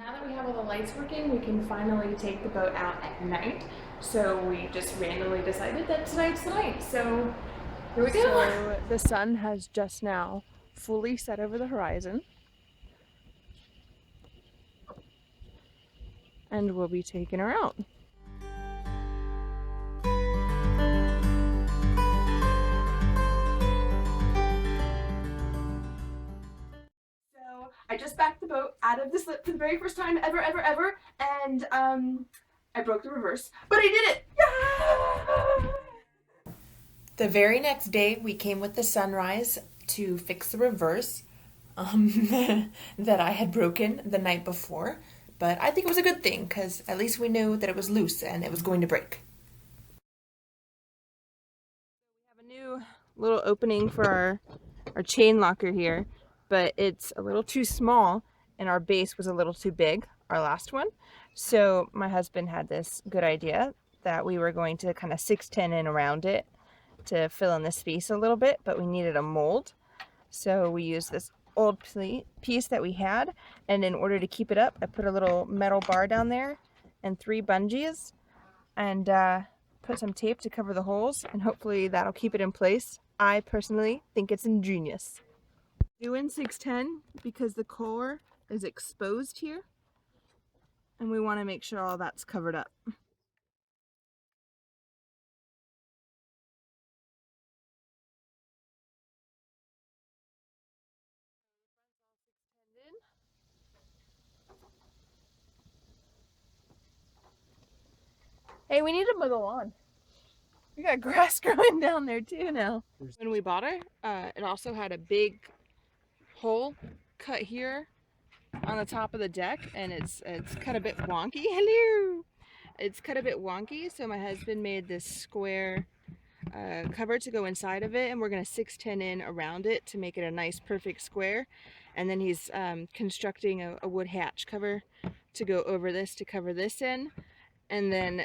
Now that we have all the lights working, we can finally take the boat out at night. So we just randomly decided that tonight's the night. So here we go. So the sun has just now fully set over the horizon. And we'll be taking her out. I just backed the boat out of the slip for the very first time ever, and I broke the reverse, but I did it! Yeah! The very next day, we came with the sunrise to fix the reverse that I had broken the night before, but I think it was a good thing because at least we knew that it was loose and it was going to break. We have a new little opening for our chain locker here, but it's a little too small and our base was a little too big, our last one. So my husband had this good idea that we were going to kind of 610 in around it to fill in the space a little bit, but we needed a mold. So we used this old piece that we had, and in order to keep it up, I put a little metal bar down there and 3 bungees and put some tape to cover the holes, and hopefully that'll keep it in place. I personally think it's ingenious. Doing 610 because the core is exposed here and we want to make sure all that's covered up. Hey, we need to mow the lawn. We got grass growing down there too now. When we bought it, it also had a big hole cut here on the top of the deck, and it's cut a bit wonky. Hello! It's cut a bit wonky, so my husband made this square cover to go inside of it, and we're going to 610 in around it to make it a nice perfect square. And then he's constructing a wood hatch cover to go over this to cover this in. And then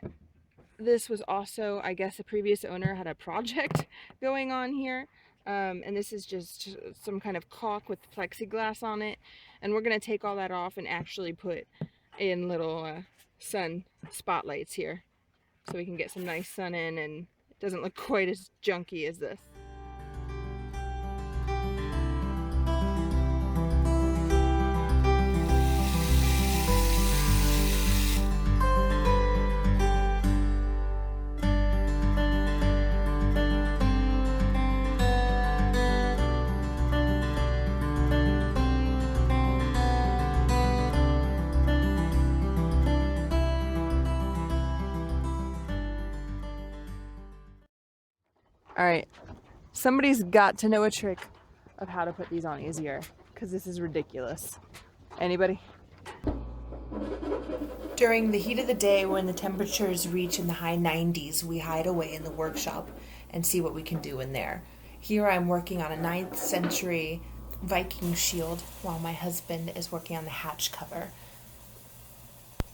this was also, I guess, the previous owner had a project going on here. And this is just some kind of caulk with plexiglass on it. And we're going to take all that off and actually put in little sun spotlights here so we can get some nice sun in and it doesn't look quite as junky as this. All right, somebody's got to know a trick of how to put these on easier, because this is ridiculous. Anybody? During the heat of the day, when the temperatures reach in the high 90s, we hide away in the workshop and see what we can do in there. Here I'm working on a 9th century Viking shield while my husband is working on the hatch cover.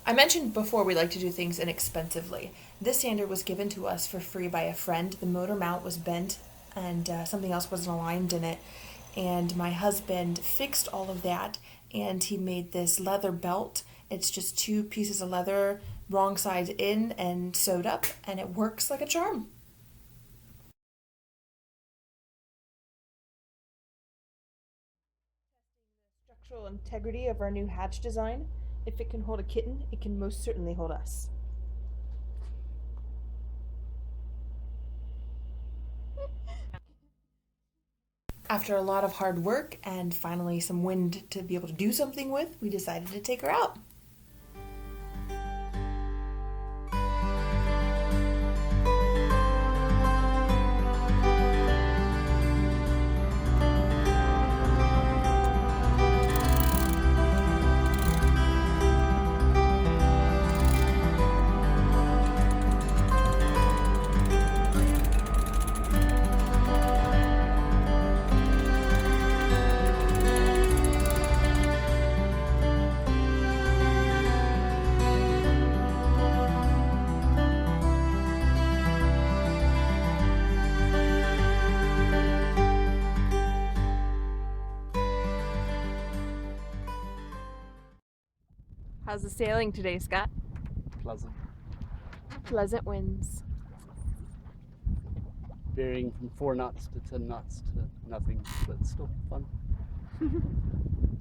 I mentioned before we like to do things inexpensively. This sander was given to us for free by a friend. The motor mount was bent and something else wasn't aligned in it. And my husband fixed all of that and he made this leather belt. It's just 2 pieces of leather, wrong side in and sewed up, and it works like a charm. Testing the structural integrity of our new hatch design. If it can hold a kitten, it can most certainly hold us. After a lot of hard work and finally some wind to be able to do something with, we decided to take her out. How's the sailing today, Scott? Pleasant. Pleasant winds. Varying from 4 knots to 10 knots to nothing, but still fun.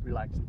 Relaxing.